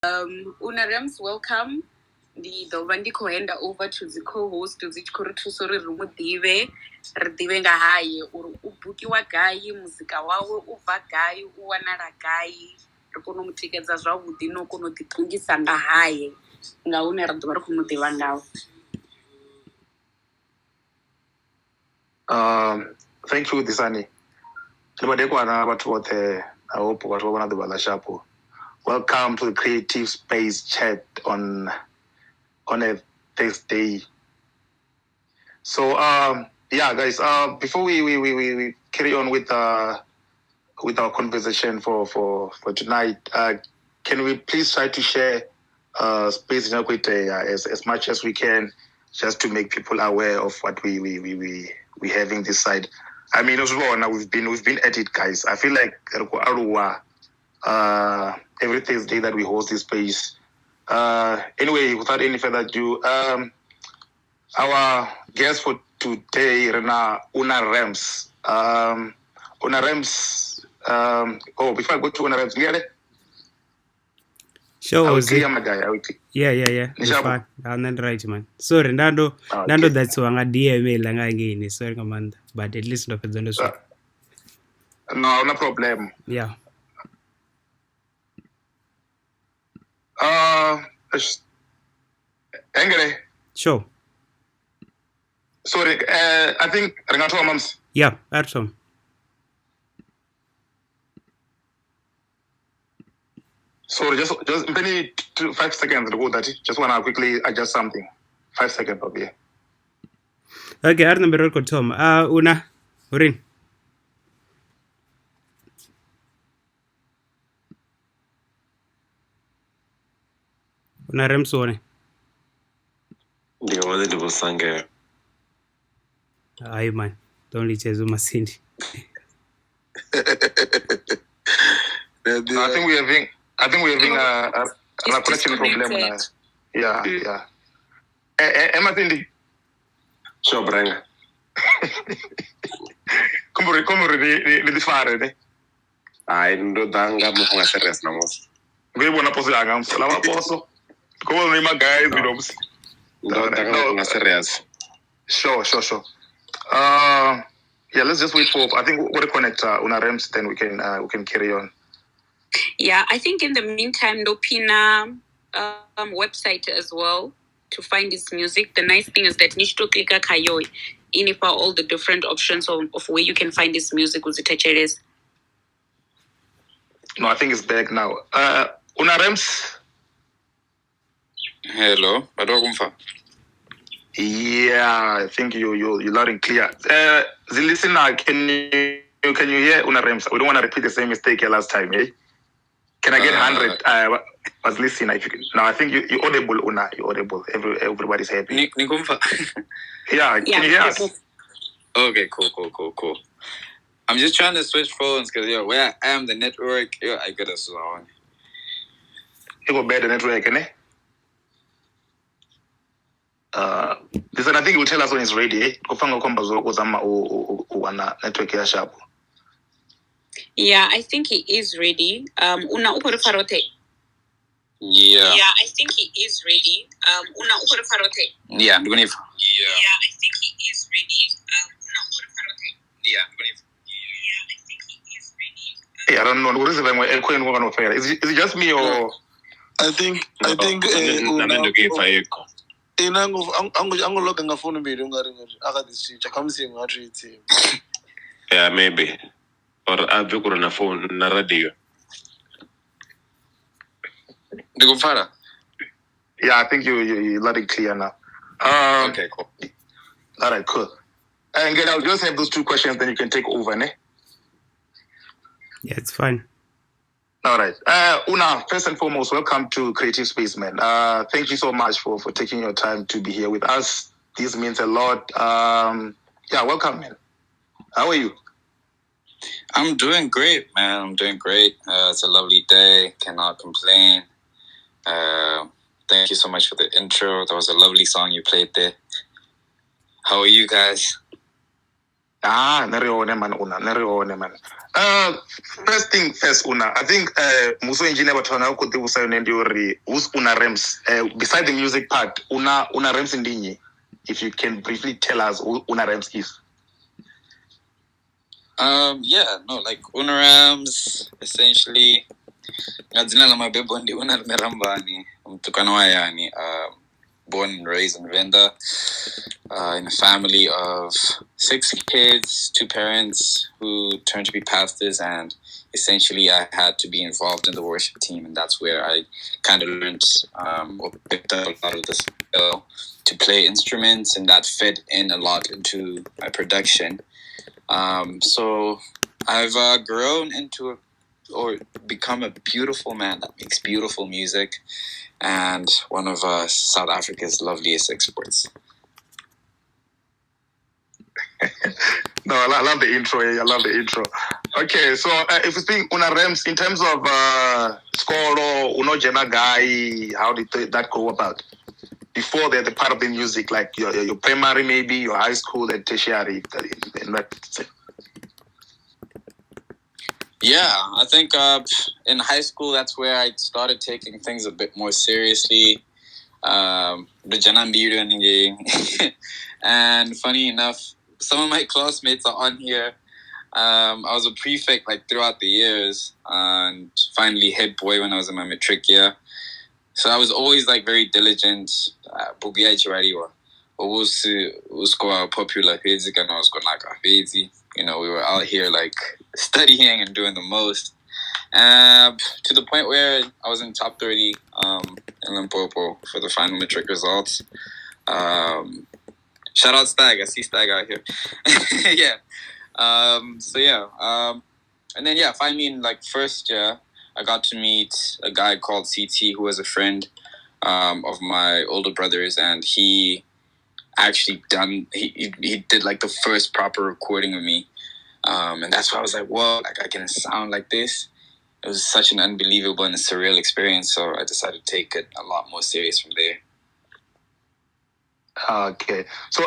Una Rems, welcome. Ndi ḓo vha ndi khou hand over to the co-host dzi tshi khou ri thusa uri ri mu ḓivhe nga haye uri u bukiwa gai, muzika wawe u bva gai, u wanala gai, ri kone u mu tikedza zwavhuḓi na u kona u ḓiṱongisa nga haye nga hune ra ḓo vha ri khou mu ḓivha ngaho. Thank you, Disani. I hope what we're going to welcome to the Creative Space Chat on a Thursday. So, yeah, guys. Before we carry on with our conversation for tonight, can we please try to share space as much as we can, just to make people aware of what we having this side. I mean, as well, now we've been at it, guys. I feel like every Thursday that we host this space. Anyway, without any further ado, our guest for today, Una Rems. Una Rems. Before I go to Una Rems, get it? Sure, clear my guy. Yeah. It's fine. I'm not right, man. Sorry, Nando, that's why I DMA lang again. Sorry, command. But at least not the so. No problem. Yeah. Angry. Sure. Sorry, I think Renato Mams. Yeah, awesome. Sorry, just maybe 5 seconds to go that. Just want to quickly adjust something. 5 seconds of here. Okay, I remember Tom. Una, Urin. Una Remsone. Ndio wale ndivyo sange. Aye man, don't lichezo masindi. I think we're having a connection problem. Yeah. Emma Cindy. Sure, Branga. Come di fare, ne? Ndo danga mo nga serious na mo. Ve bona poso yanga, msalama poso. Come on, my guys, we don't. Ndo danga nga serious. Sure. Yeah, let's just wait for. I think we'll connect Una Rems, then we can carry on. Yeah, I think in the meantime, Lopina website as well to find his music. The nice thing is that Nishto Klika Kayoi in all the different options of where you can find his music with the No, I think it's back now. Una Rems. Hello, Badogumfa. Yeah, I think you loud and clear. The listener, can you hear Una Rems? We don't want to repeat the same mistake last time, eh? Can I get 100? I was listening. If you can. No, I think you audible, Una. You audible. Everybody's happy. Nikumfa. Yeah, can you hear us? Okay, cool. I'm just trying to switch phones because where I am, the network, I got a song. You go better network, eh? Listen, I think you will tell us when it's ready, eh? Network sharp. Yeah, I think he is ready. Una uporifarote. Yeah, I think he is ready. Una uporifarote. Yeah, I'm going to. Yeah, I think he is ready. Una uporifarote. Yeah, I'm going to. Yeah, I think he is ready. I don't know. What is it? Is it just me or? I think. Yeah, maybe. Or I've got on a phone na radio. Yeah, I think you let it clear now. Okay, cool. All right, cool. And again, I'll just have those 2 questions, then you can take over, ne? Yeah, it's fine. All right. Una, first and foremost, welcome to Creative Space, man. Thank you so much for taking your time to be here with us. This means a lot. Yeah, welcome, man. How are you? I'm doing great, man. I'm doing great. It's a lovely day. Cannot complain. Thank you so much for the intro. That was a lovely song you played there. How are you guys? Nerione man una, nerione man. First thing first una, I think muso engineer batona ko tibusa yone ndi uri who's una rems beside the music part una rems ndinyi, if you can briefly tell us who una rems is. Like Unarams essentially ngadzina la mabebo ndi Unarmerambani mtukano wa yani born and raised in Venda in a family of 6 kids, 2 parents who turned to be pastors, and essentially I had to be involved in the worship team, and that's where I kind of learned or picked up a lot of the skill to play instruments, and that fed in a lot into my production. So I've grown into or become a beautiful man that makes beautiful music and one of South Africa's loveliest exports. No, I love the intro. I love the intro. Okay, so if we speak Una Rems in terms of score, Uno Jena guy, how did that go about? Before the part of the music, like your primary, maybe your high school and tertiary. Yeah, I think in high school, that's where I started taking things a bit more seriously. And funny enough, some of my classmates are on here. I was a prefect like throughout the years, and finally head boy when I was in my matric year. So I was always like very diligent. Popular you know, we were out here like studying and doing the most. To the point where I was in top 30 in Limpopo for the final matric results. Shout out Stag. I see Stag out here. Yeah. And then finally in like first year, I got to meet a guy called CT who was a friend of my older brother's, and he actually he did like the first proper recording of me. And that's why I was like, whoa, like I can sound like this. It was such an unbelievable and surreal experience, so I decided to take it a lot more serious from there. Okay. So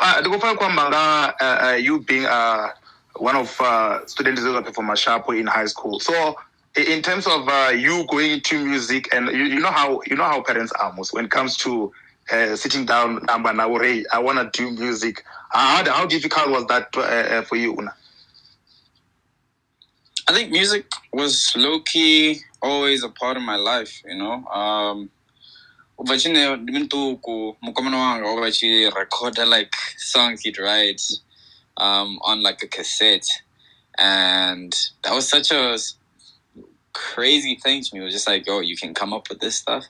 you being one of students who from Mashapo in high school. So in terms of you going into music, and you know how parents are most when it comes to sitting down, I want to do music. How difficult was that for you, Una? I think music was low-key always a part of my life, you know. Record like songs he'd write on like a cassette, and that was such a crazy thing to me. It was just like, oh, you can come up with this stuff.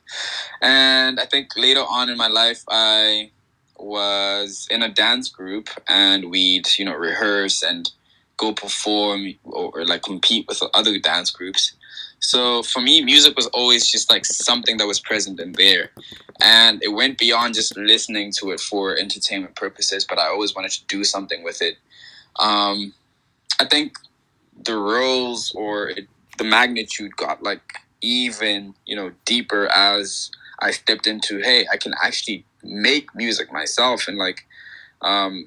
And I think later on in my life, I was in a dance group, and we'd rehearse and go perform or like compete with other dance groups. So for me, music was always just like something that was present in there, and it went beyond just listening to it for entertainment purposes, but I always wanted to do something with it. I think the roles or the magnitude got like even deeper as I stepped into, hey, I can actually make music myself, and like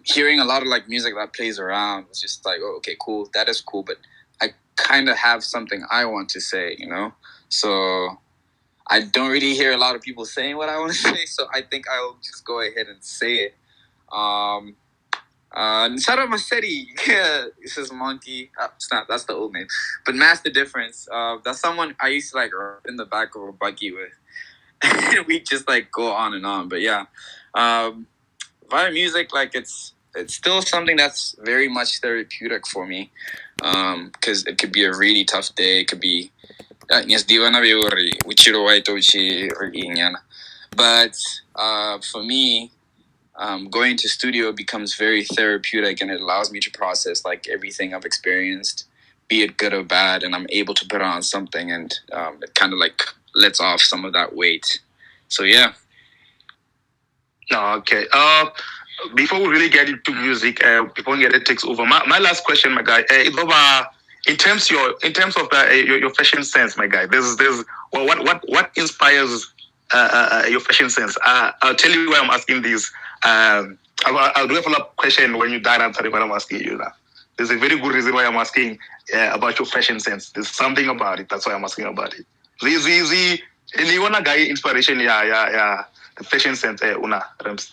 hearing a lot of like music that plays around was just like, oh, okay, cool, that is cool, but I kind of have something I want to say, so I don't really hear a lot of people saying what I want to say, so I think I'll just go ahead and say it. Shout out Maseri. This is Monkey. Snap, that's the old name. But Master Difference. That's someone I used to like in the back of a buggy with. We just like go on and on. But yeah, via music, like it's still something that's very much therapeutic for me. Because it could be a really tough day. It could be but for me, going to studio becomes very therapeutic, and it allows me to process like everything I've experienced, be it good or bad, and I'm able to put on something, and it kind of like lets off some of that weight. So yeah. Okay. Before we really get into music, before we get it takes over, my last question, my guy, is over. In terms of your fashion sense, my guy, there's what inspires your fashion sense? I'll tell you why I'm asking this. I'll do a follow-up question when you done answering what I'm asking you now. there's a very good reason why I'm asking about your fashion sense. There's something about it. That's why I'm asking about it. Easy. And you wanna guy inspiration? Yeah. The fashion sense, una Rams.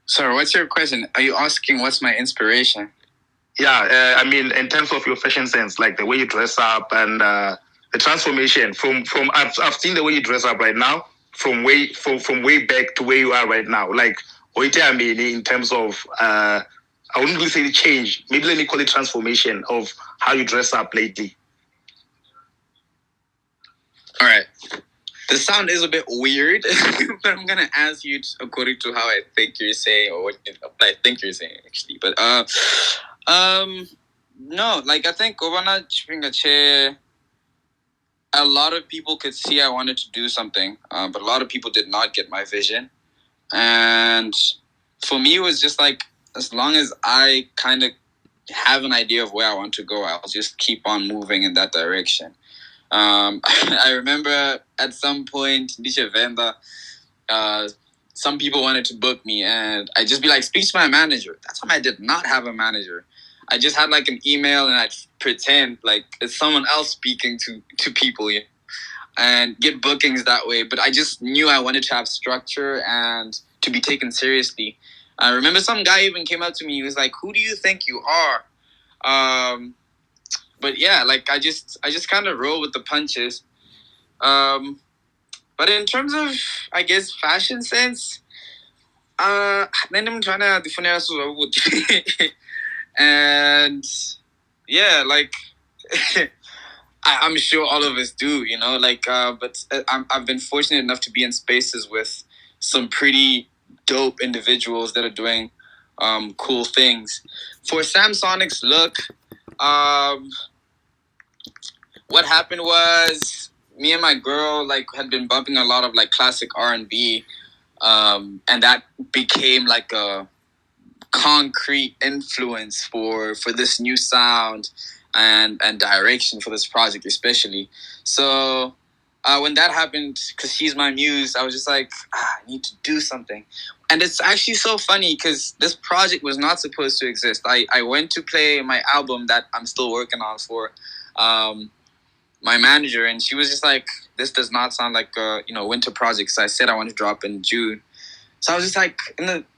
Sorry, what's your question? Are you asking what's my inspiration? Yeah, I mean, in terms of your fashion sense, like the way you dress up and the transformation from I've seen the way you dress up right now from way back to where you are right now. Like, what I mean in terms of I wouldn't really say the change. Maybe let me call it transformation of how you dress up lately. All right. The sound is a bit weird, but I'm gonna answer you according to how I think you're saying, or what I think you're saying, actually. But no, like I think Govana Chipingache, a lot of people could see I wanted to do something, but a lot of people did not get my vision. And for me, it was just like, as long as I kind of have an idea of where I want to go, I'll just keep on moving in that direction. I remember at some point, some people wanted to book me, and I just be like, speak to my manager. That's when I did not have a manager. I just had like an email, and I'd pretend like it's someone else speaking to people, and get bookings that way. But I just knew I wanted to have structure and to be taken seriously. I remember some guy even came up to me. He was like, "Who do you think you are?" But yeah, like I just kind of roll with the punches. But in terms of, I guess, fashion sense, I'm trying to and yeah, like I'm sure all of us do, like. But I've been fortunate enough to be in spaces with some pretty dope individuals that are doing cool things. For Samsonic's look, what happened was me and my girl had been bumping a lot of classic R&B, and that became like a concrete influence for this new sound and direction for this project especially. So when that happened, because she's my muse, I was just like, I need to do something. And it's actually so funny because this project was not supposed to exist. I went to play my album that I'm still working on for my manager, and she was just like, this does not sound like a winter project. So I said I want to drop in June. So I was just like,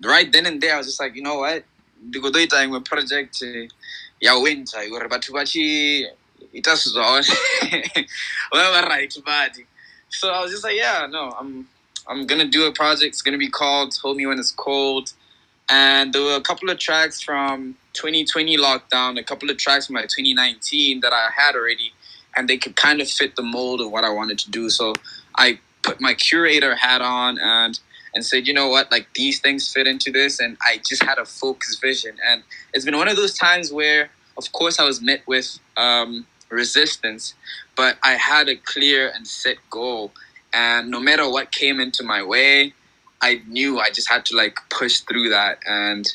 right then and there, I was just like, you know what? The project ya winter, right, buddy. So I was just like, yeah, no, I'm gonna do a project. It's gonna be called "Hold Me When It's Cold," and there were a couple of tracks from 2020 lockdown, a couple of tracks from 2019 that I had already, and they could kind of fit the mold of what I wanted to do. So I put my curator hat on and said, you know what, these things fit into this, and I just had a focused vision. And it's been one of those times where, of course, I was met with resistance, but I had a clear and set goal, and no matter what came into my way, I knew I just had to push through that, and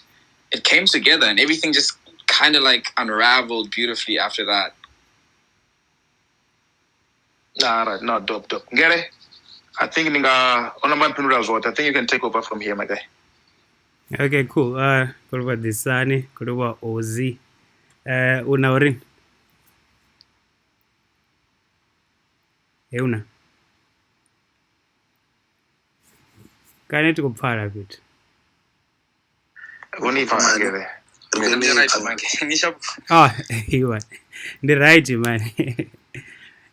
it came together, and everything just kind of unraveled beautifully after that. All right, no, dope. Get it? I think I think you can take over from here, my guy. Okay, cool. Kuruba Disani, Kuruba Ozi. Unaurin. Una. Kani tukupfara a bit. Oh, you are. The right man.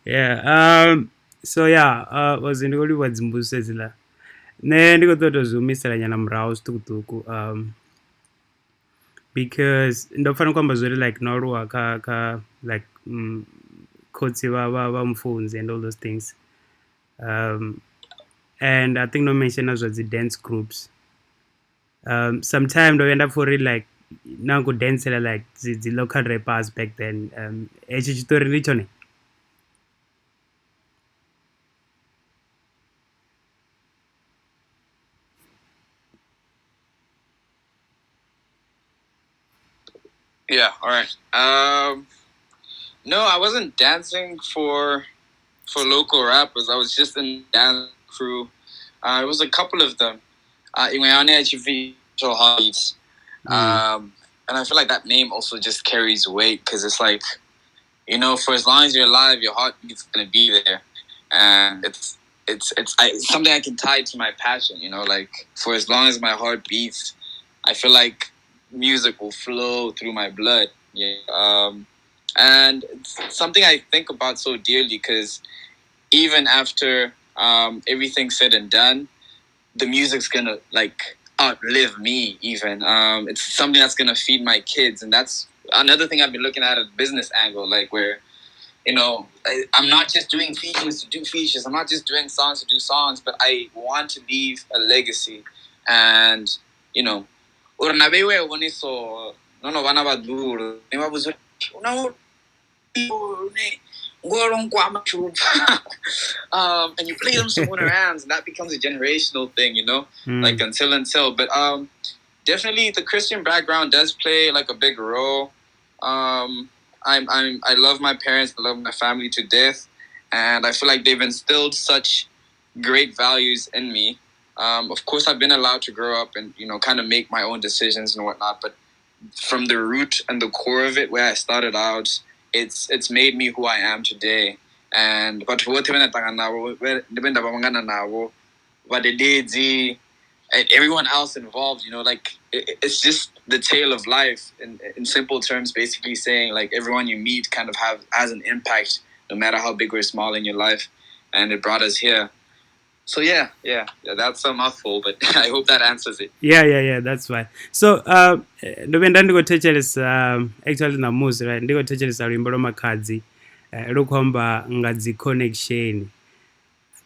Yeah. So yeah, was in the words Mbusezilla. Ndiko totozumisela nyana mrawo situkutuku because ndofana kwamba zvori norwa ka kotsi va mfunzi and all those things, and I think no mention as well the dance groups. Sometimes we end up for it now go dance the local rappers back then. Chitori lichone. Yeah, all right. No, I wasn't dancing for local rappers. I was just in the dance crew. It was a couple of them. In my own visual hobbies. And I feel like that name also just carries weight because it's like, you know, for as long as you're alive, your heartbeat's gonna be there, and it's something I can tie to my passion. You know, like for as long as my heart beats, I feel like music will flow through my blood. Yeah, and it's something I think about so dearly because even after everything's said and done, the music's gonna like outlive me. Even it's something that's gonna feed my kids, and that's another thing I've been looking at a business angle, like where, you know, I'm not just doing features to do features. I'm not just doing songs to do songs, but I want to leave a legacy. And, you know, urna bewe woniso nono bana ba duro ne ba buzwe una and you play them someone around, and that becomes a generational thing, you know, like until. But definitely the Christian background does play like a big role. I love my parents, I love my family to death, and I feel like they've instilled such great values in me. Of course, I've been allowed to grow up and, you know, kind of make my own decisions and whatnot, but from the root and the core of it, where I started out, it's made me who I am today. And but what and everyone else involved, you know, like it's just the tale of life in simple terms, basically saying like everyone you meet kind of has an impact, no matter how big or small in your life, and it brought us here. So yeah, that's a mouthful, but I hope that answers it. Yeah, that's fine. So ndobe ndandikotechelesa actually namusi, right, ndikotechelesa rwimbo rwamakadzi rukhomba nga dzi connection.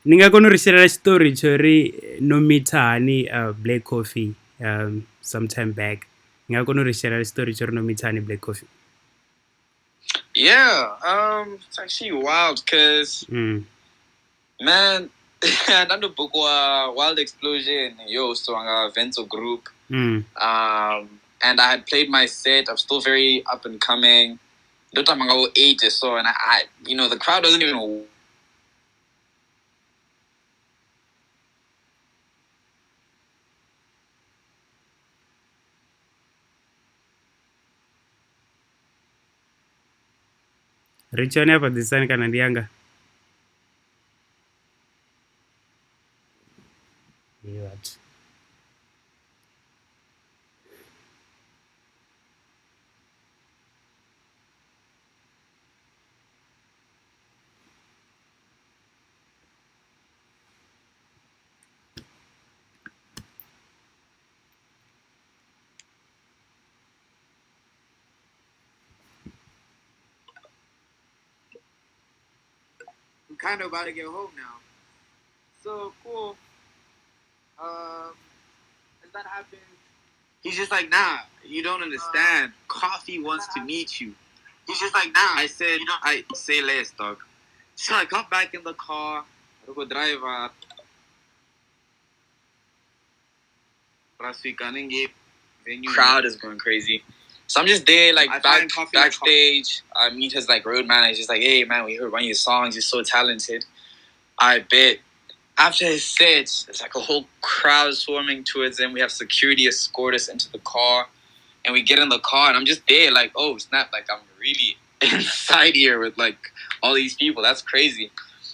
Ni nga kona u ri sherela xitori xo ri no meeta hani Black Coffee sometime back. Ni nga kona u ri sherela xitori xo ri no meeta hani Black Coffee. Yeah, it's actually wild because man, another book was Wild Explosion, so a Vento group. And I had played my set. I'm still very up and coming. The time I go 8 or so, and I you know, the crowd doesn't even know. Richoni hapa disani kana ndianga. What? I'm kind of about to get home now. So cool. As that happens, he's just like, nah, you don't understand. Coffee wants to meet you. He's just like, nah. I said, I say less, dog. So I got back in the car. I go drive. Crowd is going crazy. So I'm just there, like backstage. I meet his like road manager. He's like, hey man, we heard one of your songs. You're so talented. I bet. After his set, it's like a whole crowd swarming towards him. We have security escort us into the car, and we get in the car, and I'm just there, like, oh snap, like I'm really inside here with like all these people. That's crazy.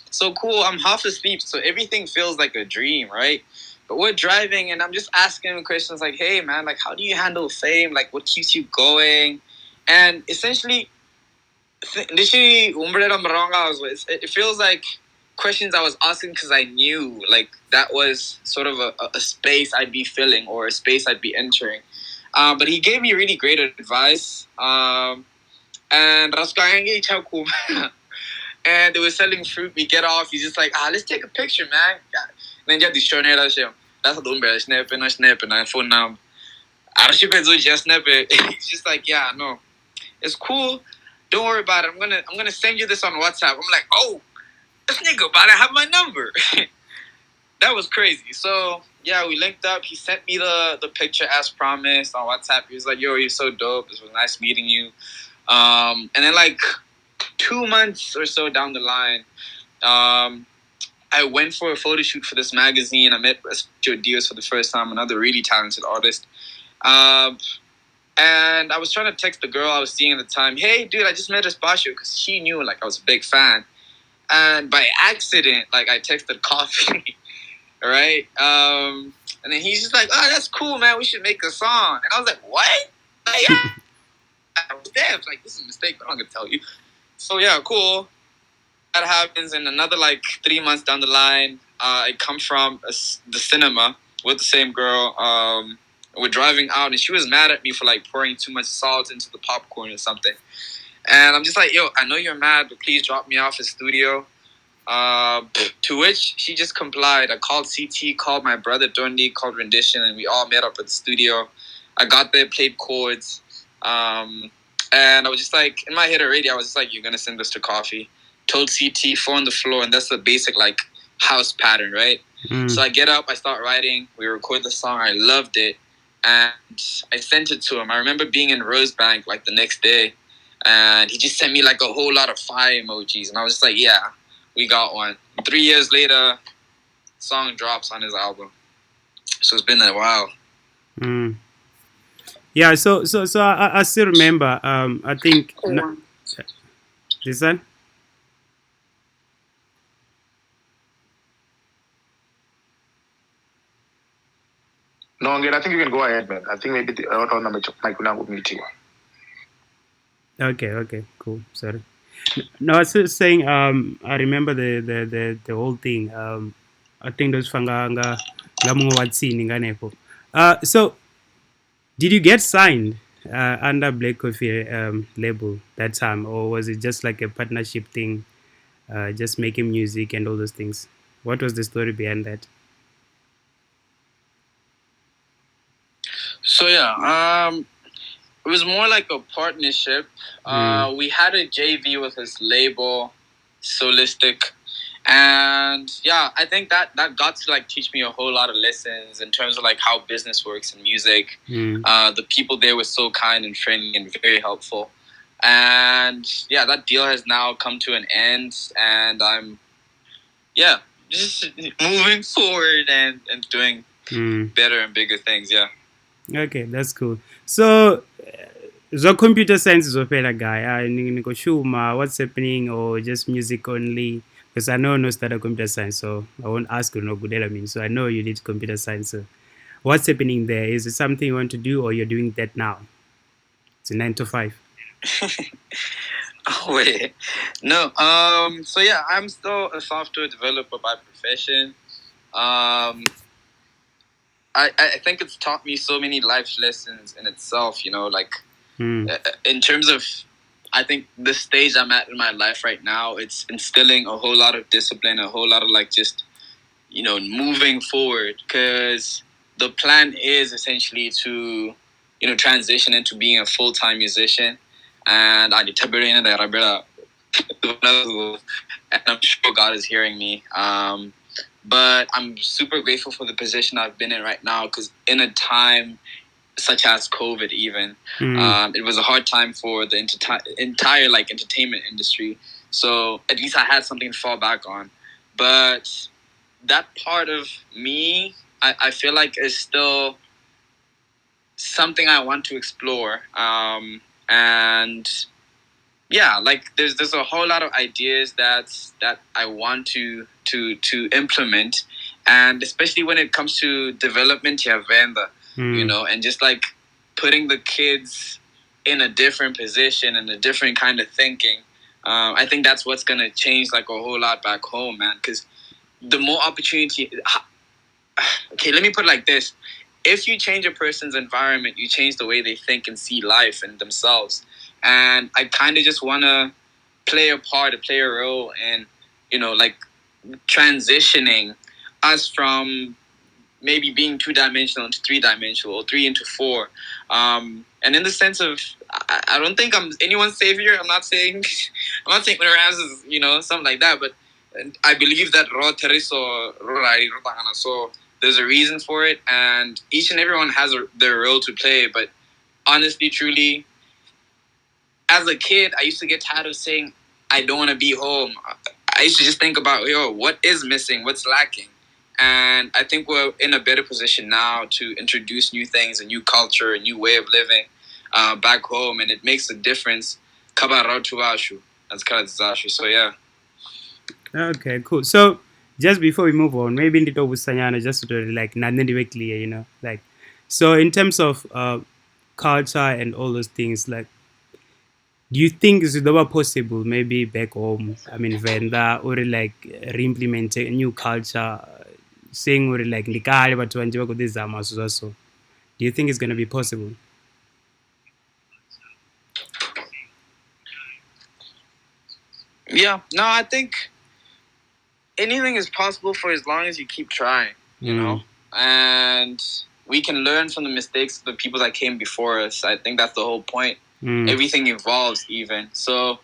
So cool. I'm half asleep, so everything feels like a dream, right? But we're driving, and I'm just asking him questions like, hey man, like how do you handle fame? Like what keeps you going? And essentially, it feels like questions I was asking because I knew like that was sort of a space I'd be filling or a space I'd be entering. But he gave me really great advice. And and they were selling fruit. We get off. He's just like, let's take a picture, man. Then you have to show me that shit. That's what I'm snapping and phone now. He's just like, yeah, no, it's cool. Don't worry about it. I'm gonna send you this on WhatsApp. I'm like, oh, this nigga about to have my number. That was crazy. So yeah, we linked up. He sent me the picture as promised on WhatsApp. He was like, yo, you're so dope. It was nice meeting you. And then like 2 months or so down the line, I went for a photo shoot for this magazine. I met Joe Diaz for the first time, another really talented artist. And I was trying to text the girl I was seeing at the time, hey, dude, I just met Espasio, because she knew, like, I was a big fan. And by accident, like, I texted coffee, right? And then he's just like, oh, that's cool, man. We should make a song. And I was like, what? Like, yeah. I was there. I was like, this is a mistake, but I'm not going to tell you. So, yeah, cool. That happens. And another, like, 3 months down the line, I come from the cinema with the same girl. We're driving out, and she was mad at me for, like, pouring too much salt into the popcorn or something. And I'm just like, yo, I know you're mad, but please drop me off at studio. To which she just complied. I called CT, called my brother Dondi, called Rendition, and we all met up at the studio. I got there, played chords, and I was just like, in my head already, I was just like, you're gonna send this to Coffee. Told CT, 4 on the floor, and that's the basic, like, house pattern, right? So I get up, I start writing, we record the song, I loved it, and I sent it to him. I remember being in Rosebank, like, the next day, and he just sent me, like, a whole lot of fire emojis, and I was just like, yeah, we got one. 3 years later, song drops on his album. So it's been a while. Yeah, so I still remember. I think this one. No, again, I think you can go ahead, man. I think maybe the other number mic will meet you. Okay, cool. Sorry. No, I was just saying. I remember the whole thing. I think those fanga so did you get signed under Black Coffee label that time, or was it just like a partnership thing, just making music and all those things? What was the story behind that? So yeah, it was more like a partnership. We had a JV with his label, Solistic, and yeah, I think that got to like teach me a whole lot of lessons in terms of like how business works in music. The people there were so kind and friendly and very helpful, and yeah, that deal has now come to an end, and I'm just moving forward and doing better and bigger things. Yeah. Okay, that's cool. So, the computer science is a guy. What's happening, or just music only? Because I know no started computer science, so I won't ask you no good mean. So I know you did computer science. So what's happening there? Is it something you want to do, or you're doing that now? It's a 9 to 5. Oh wait, no. So yeah, I'm still a software developer by profession. I think it's taught me so many life lessons in itself, you know, like in terms of, I think the stage I'm at in my life right now, it's instilling a whole lot of discipline, a whole lot of like just, you know, moving forward, because the plan is essentially to, you know, transition into being a full-time musician. And I did and I'm sure God is hearing me. But I'm super grateful for the position I've been in right now, because in a time such as COVID even, it was a hard time for the entire like entertainment industry. So at least I had something to fall back on. But that part of me, I feel like is still something I want to explore. And yeah, like there's a whole lot of ideas that I want to implement, and especially when it comes to development, you have Vanda, you know, and just like putting the kids in a different position and a different kind of thinking. I think that's what's gonna change like a whole lot back home, man. Because the more opportunity. Okay, let me put it like this: if you change a person's environment, you change the way they think and see life and themselves. And I kind of just want to play a role in, you know, like transitioning us from maybe being 2-dimensional into 3-dimensional, or 3 into 4. And in the sense of, I don't think I'm anyone's savior. I'm not saying Ramses is, you know, something like that. But I believe that so there's a reason for it, and each and everyone has their role to play. But honestly, truly, as a kid, I used to get tired of saying, I don't want to be home. I used to just think about, what is missing? What's lacking? And I think we're in a better position now to introduce new things, a new culture, a new way of living. back home, and it makes a difference. That's kind of so yeah. Okay, cool. So just before we move on, maybe ndito busanyana just to like nandi clear, you know, like so in terms of culture and all those things, like do you think is it possible maybe back home? I mean, Venda or like re-implement a new culture, saying or like likale but wanjiwa this so. Do you think it's gonna be possible? Yeah, no, I think anything is possible for as long as you keep trying, you know? And we can learn from the mistakes of the people that came before us. I think that's the whole point. Everything evolves even. So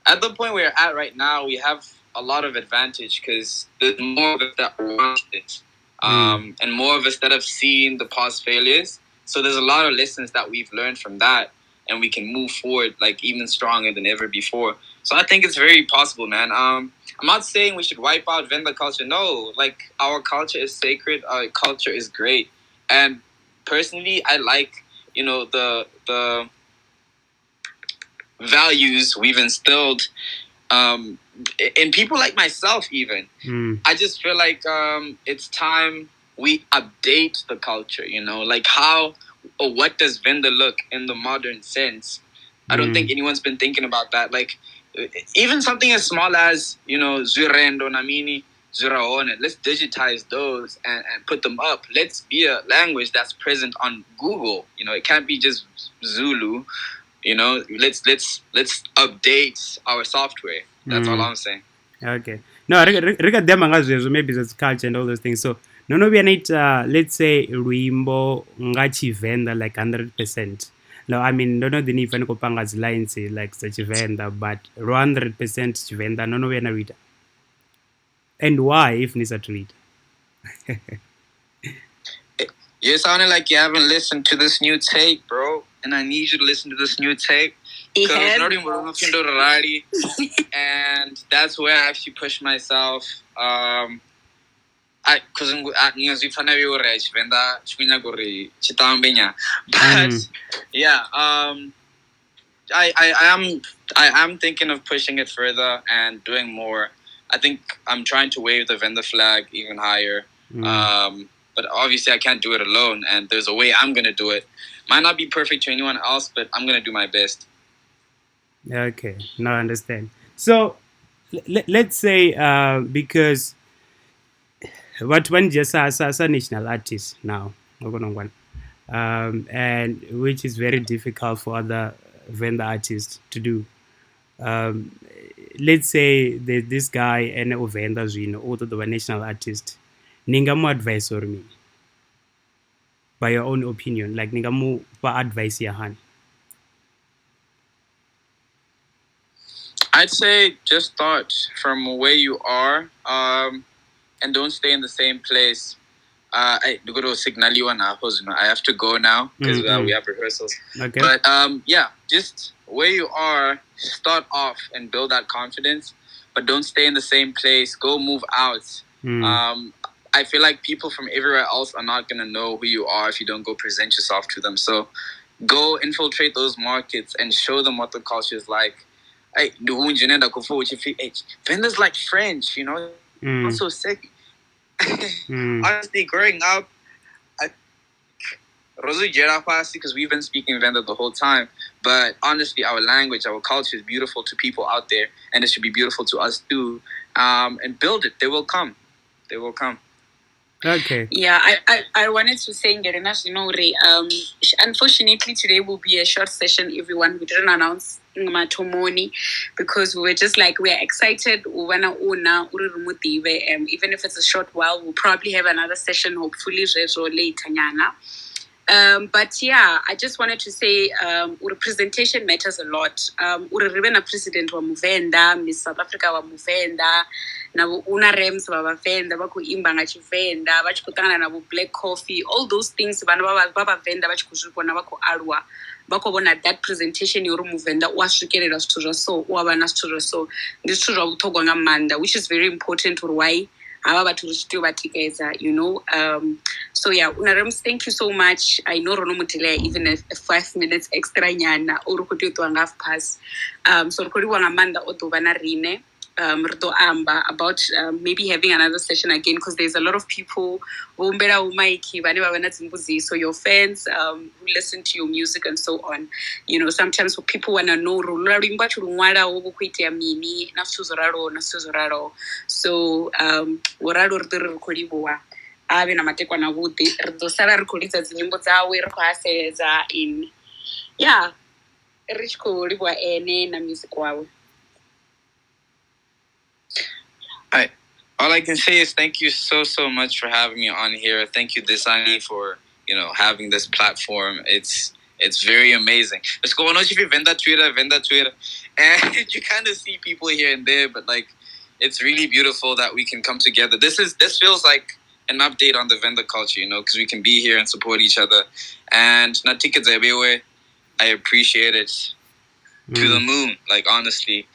at the point we're at right now, we have a lot of advantage because there's more of us that want it. And more of us that have seen the past failures. So there's a lot of lessons that we've learned from that, and we can move forward like even stronger than ever before. So I think it's very possible, man. I'm not saying we should wipe out Venda culture. No, like our culture is sacred. Our culture is great, and personally, I like the values we've instilled in people like myself. Even I just feel like it's time we update the culture. You know, like how or what does Venda look in the modern sense? I don't think anyone's been thinking about that. Like, even something as small as, Zurendo, Namini, Zuraone, let's digitize those and put them up. Let's be a language that's present on Google. It can't be just Zulu. Let's update our software. That's all I'm saying. Okay. No, regarding maybe it's culture and all those things. So, no, we need, let's say, Ruimbo Ngachi Venda like 100%. No, I mean, no, the need to pangas lines like such Venda, but 100% Venda, no, we are not reader. And why, if Nisa to read? You sounded like you haven't listened to this new tape, bro. And I need you to listen to this new tape. Because not even looking to the and that's where I actually pushed myself. Because but yeah, I am thinking of pushing it further and doing more. I think I'm trying to wave the Venda flag even higher. But obviously I can't do it alone, and there's a way I'm gonna do it. Might not be perfect to anyone else, but I'm gonna do my best. Okay, now I understand. So let's say because what one just as a national artist now, and which is very difficult for other Venda artists to do. Let's say there's this guy and Venda also the national artist. Ningamu advice or me by your own opinion, like Ningamu advice your hand. I'd say just start from where you are, and don't stay in the same place. I go to signal you on I have to go now because we have rehearsals. Okay. But yeah, just where you are, start off and build that confidence, but don't stay in the same place. Go move out. I feel like people from everywhere else are not gonna know who you are if you don't go present yourself to them. So go infiltrate those markets and show them what the culture is like. Hey, Venda's like French, I'm so sick. Honestly, growing up, because we've been speaking Venda the whole time. But honestly, our language, our culture is beautiful to people out there, and it should be beautiful to us too. And build it. They will come. They will come. Okay. Yeah, I wanted to say, unfortunately, today will be a short session, everyone. We didn't announce Matomoni because we were just like, we are excited. Even if it's a short while, we'll probably have another session, hopefully, later. But yeah, I just wanted to say representation matters a lot. Uribena president wa Muvenda, Miss South Africa wa Muvenda, na una Rems wa Venda, baku imba nga Chivenda, bachikutana na Black Coffee, all those things bana baba Venda bachikushukwa na bako Arua. Bako bona that presentation yoru Muvenda washikerera sturo so wabana sturo so ndisturo utogwa ngamanda, which is very important or why hava vathu ri tshi tea u vha tikedza, you know. So yeah, Unarems, thank you so much. I know rono mudelay even a 5 minutes extra nyana o ri khou tea u ṱuwa nga half past. So ri khou livhuwa nga maanḓa o ḓo vha na riṋe. Ri ḓo amba about maybe having another session again, because there's a lot of people vho humbelaho maiki vhane vha vha na dzimbudziso, your fans who listen to your music and so on. You know, sometimes people want to know uri lula luimbo a tshi lu ṅwalaho vho khou itea mini na zwithu zwo raloho na zwithu zwo raloho. So wo ralo ri ḓo ri ri khou livhuwa a vhe na matekwana avhuḓi. Ri ḓo sala ri khou lidza dzinyimbo dzawe, ri khou haseledza in, yeah, ri tshi khou livhuwa ene na music wawe. All I can say is thank you so much for having me on here. Thank you, Desani, for having this platform. It's very amazing. Let's go on. If you venda Twitter, and you kind of see people here and there, but like it's really beautiful that we can come together. This feels like an update on the vendor culture, because we can be here and support each other. And Natika Zebewe, I appreciate it to the moon. Like honestly.